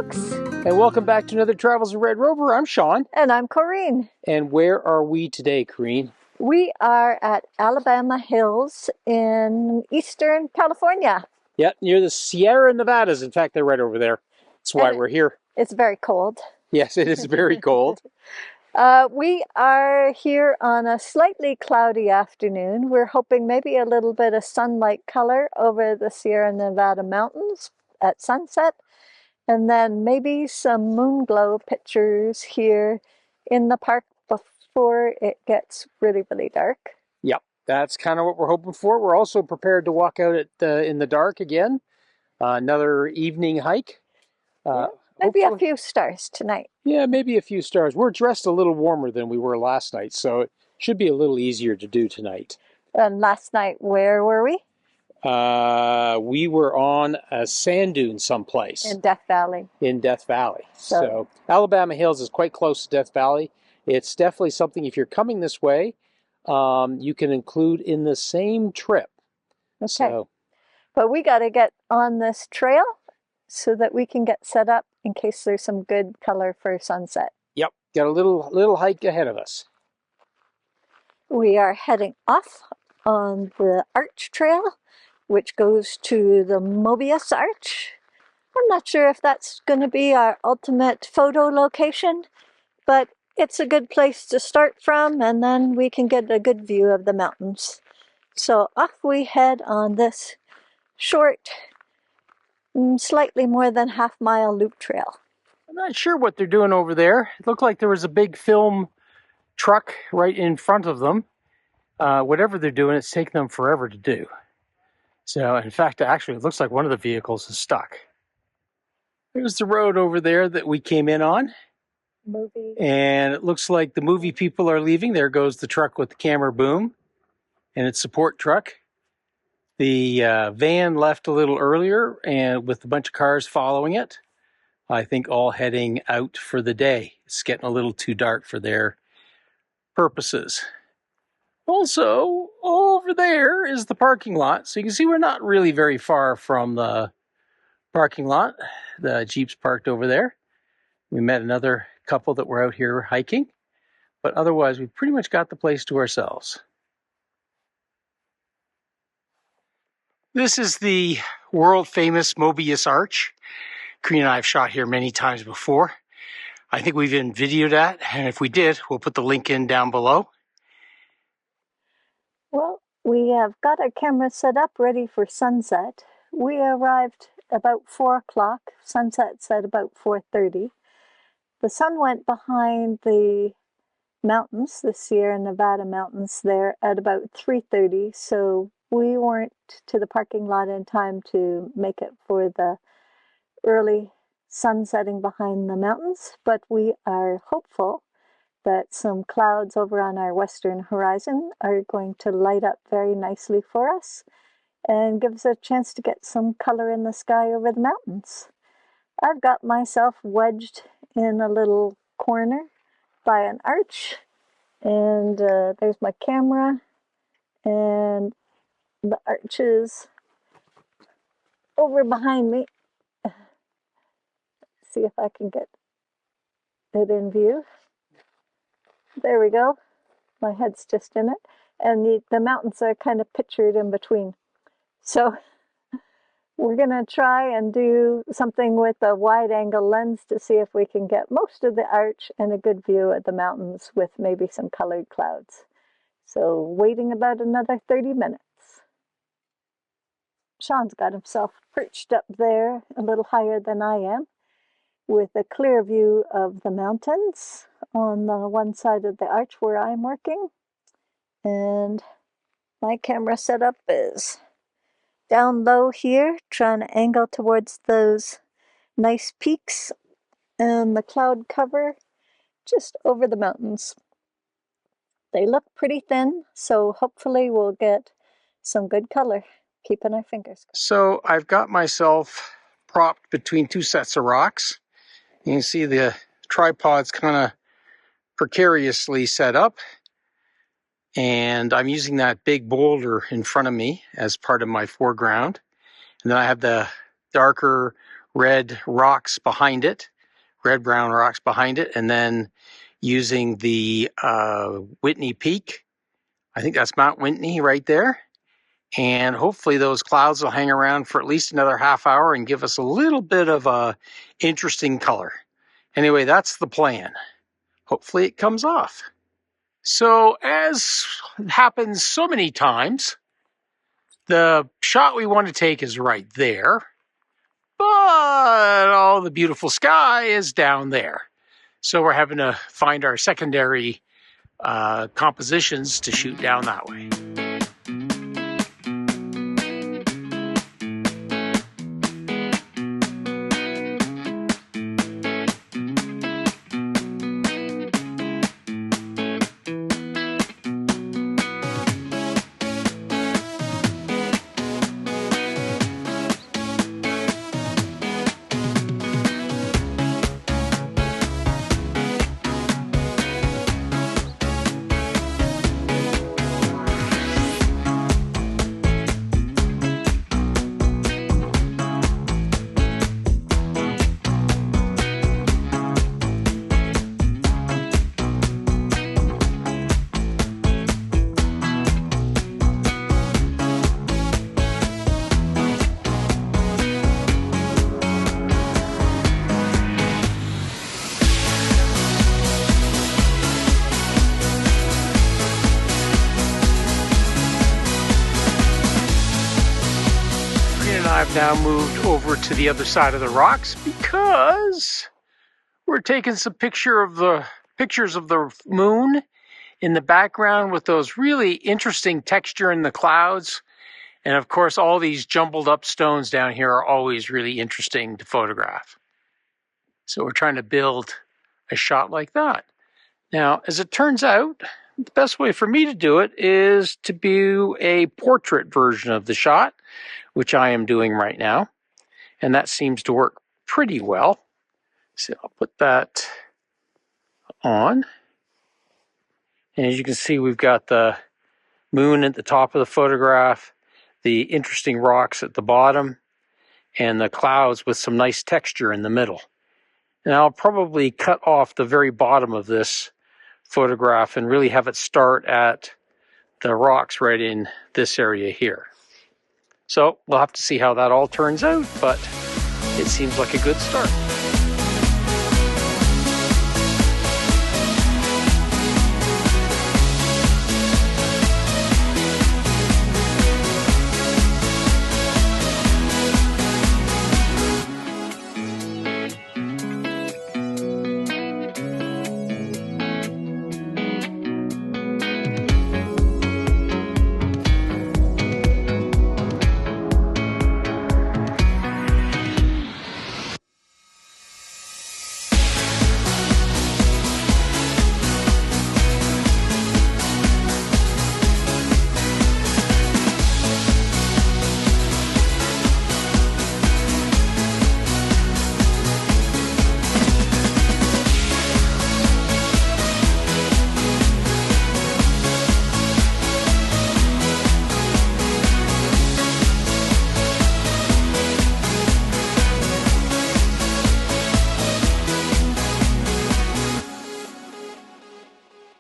folks. And welcome back to another Travels of Red Rover. I'm Sean. And I'm Corrine. And where are we today, Corrine? We are at Alabama Hills in Eastern California. Yep, near the Sierra Nevadas. In fact, they're right over there. That's why we're here. It's very cold. Yes, it is very cold. We are here on a slightly cloudy afternoon. We're hoping maybe a little bit of sunlight color over the Sierra Nevada mountains at sunset. And then maybe some moon glow pictures here in the park before it gets really, really dark. Yep, that's kind of what we're hoping for. We're also prepared to walk out in the dark again. Another evening hike. Maybe a few stars tonight. Yeah, maybe a few stars. We're dressed a little warmer than we were last night, so it should be a little easier to do tonight. And last night, where were we? We were on a sand dune someplace. In Death Valley. In Death Valley. So Alabama Hills is quite close to Death Valley. It's definitely something, if you're coming this way, you can include in the same trip. Okay. So, but we got to get on this trail so that we can get set up in case there's some good color for sunset. Yep, got a little hike ahead of us. We are heading off on the Arch Trail, which goes to the Mobius Arch. I'm not sure if that's going to be our ultimate photo location, but it's a good place to start from, and then we can get a good view of the mountains. So off we head on this short, slightly more than half-mile loop trail. I'm not sure what they're doing over there. It looked like there was a big film truck right in front of them. Whatever they're doing, it's taking them forever to do. So, in fact, actually, it looks like one of the vehicles is stuck. There's the road over there that we came in on. And it looks like the movie people are leaving. There goes the truck with the camera boom and its support truck. The van left a little earlier and with a bunch of cars following it. I think all heading out for the day. It's getting a little too dark for their purposes. Also, over there is the parking lot. So you can see we're not really very far from the parking lot. The Jeep's parked over there. We met another couple that were out here hiking. But otherwise, we've pretty much got the place to ourselves. This is the world-famous Mobius Arch. Corrine and I have shot here many times before. I think we've even videoed that, and if we did, we'll put the link in down below. Well, we have got our camera set up ready for sunset. We arrived about 4 o'clock. Sunset's at about 4:30. The sun went behind the mountains, the Sierra Nevada mountains there at about 3:30, so we weren't to the parking lot in time to make it for the early sun setting behind the mountains, but we are hopeful that some clouds over on our western horizon are going to light up very nicely for us and give us a chance to get some color in the sky over the mountains. I've got myself wedged in a little corner by an arch, and there's my camera, and the arch is over behind me. See if I can get it in view. There we go. My head's just in it. And the mountains are kind of pictured in between. So we're going to try and do something with a wide-angle lens to see if we can get most of the arch and a good view of the mountains with maybe some colored clouds. So waiting about another 30 minutes. Sean's got himself perched up there a little higher than I am with a clear view of the mountains on the one side of the arch where I'm working. And my camera setup is down low here, trying to angle towards those nice peaks and the cloud cover just over the mountains. They look pretty thin, so hopefully we'll get some good color. Keeping our fingers crossed. So I've got myself propped between two sets of rocks. You can see the tripod's kind of precariously set up. And I'm using that big boulder in front of me as part of my foreground. And then I have the darker red rocks behind it, red-brown rocks behind it, and then using the Whitney Peak. I think that's Mount Whitney right there. And hopefully those clouds will hang around for at least another half hour and give us a little bit of a interesting color. Anyway, that's the plan. Hopefully it comes off. So as happens so many times, the shot we want to take is right there, but all the beautiful sky is down there. So we're having to find our secondary compositions to shoot down that way. I've now moved over to the other side of the rocks because we're taking some pictures of the moon in the background with those really interesting texture in the clouds. And of course, all these jumbled up stones down here are always really interesting to photograph. So we're trying to build a shot like that. Now, as it turns out, the best way for me to do it is to do a portrait version of the shot, which I am doing right now. And that seems to work pretty well. So I'll put that on. And as you can see, we've got the moon at the top of the photograph, the interesting rocks at the bottom, and the clouds with some nice texture in the middle. And I'll probably cut off the very bottom of this photograph and really have it start at the rocks right in this area here. So we'll have to see how that all turns out, but it seems like a good start.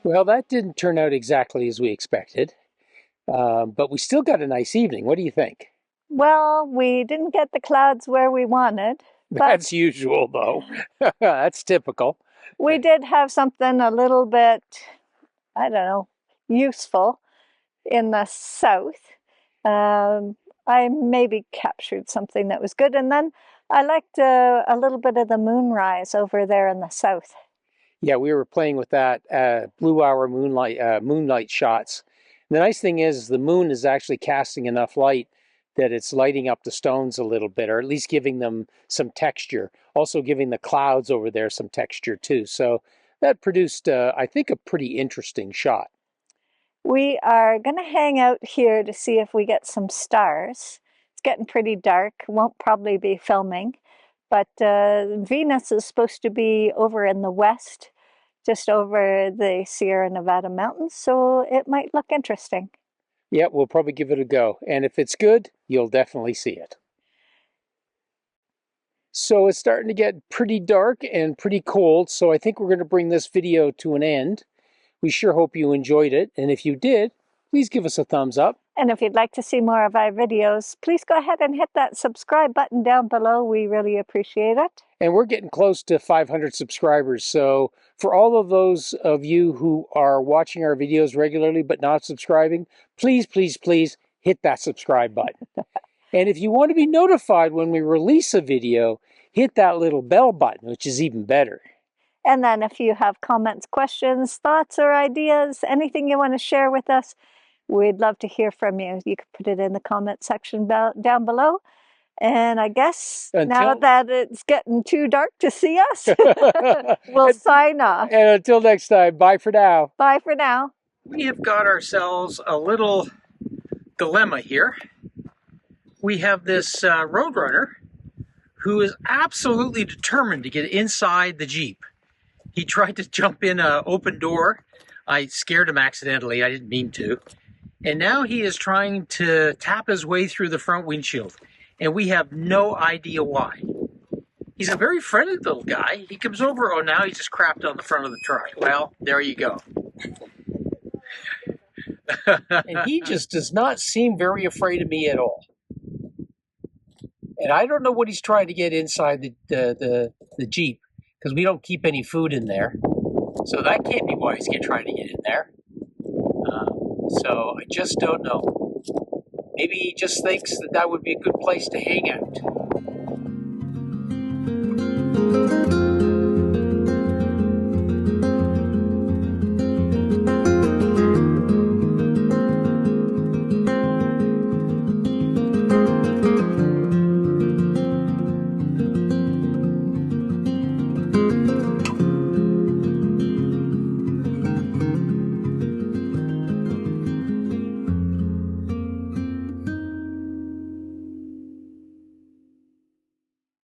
Well, that didn't turn out exactly as we expected, but we still got a nice evening. What do you think? Well, we didn't get the clouds where we wanted. That's usual, though. That's typical. We did have something a little bit, I don't know, useful in the south. I maybe captured something that was good. And then I liked a little bit of the moonrise over there in the south. Yeah, we were playing with that blue hour moonlight shots. And the nice thing is the moon is actually casting enough light that it's lighting up the stones a little bit, or at least giving them some texture. Also giving the clouds over there some texture too. So that produced, I think, a pretty interesting shot. We are going to hang out here to see if we get some stars. It's getting pretty dark. Won't probably be filming. But Venus is supposed to be over in the west, just over the Sierra Nevada mountains, so it might look interesting. Yeah, we'll probably give it a go. And if it's good, you'll definitely see it. So it's starting to get pretty dark and pretty cold, so I think we're going to bring this video to an end. We sure hope you enjoyed it, and if you did, please give us a thumbs up. And if you'd like to see more of our videos, please go ahead and hit that subscribe button down below. We really appreciate it. And we're getting close to 500 subscribers, so for all of those of you who are watching our videos regularly but not subscribing, please, please, please hit that subscribe button. And if you want to be notified when we release a video, hit that little bell button, which is even better. And then if you have comments, questions, thoughts, or ideas, anything you want to share with us, we'd love to hear from you. You can put it in the comment section down below. And I guess now that it's getting too dark to see us, we'll sign off. And until next time, bye for now. Bye for now. We have got ourselves a little dilemma here. We have this roadrunner who is absolutely determined to get inside the Jeep. He tried to jump in an open door. I scared him accidentally. I didn't mean to. And now he is trying to tap his way through the front windshield. And we have no idea why. He's a very friendly little guy. He comes over. Oh, now he just crapped on the front of the truck. Well, there you go. And he just does not seem very afraid of me at all. And I don't know what he's trying to get inside the Jeep, because we don't keep any food in there. So that can't be why he's trying to get in there. So I just don't know. Maybe he just thinks that that would be a good place to hang out.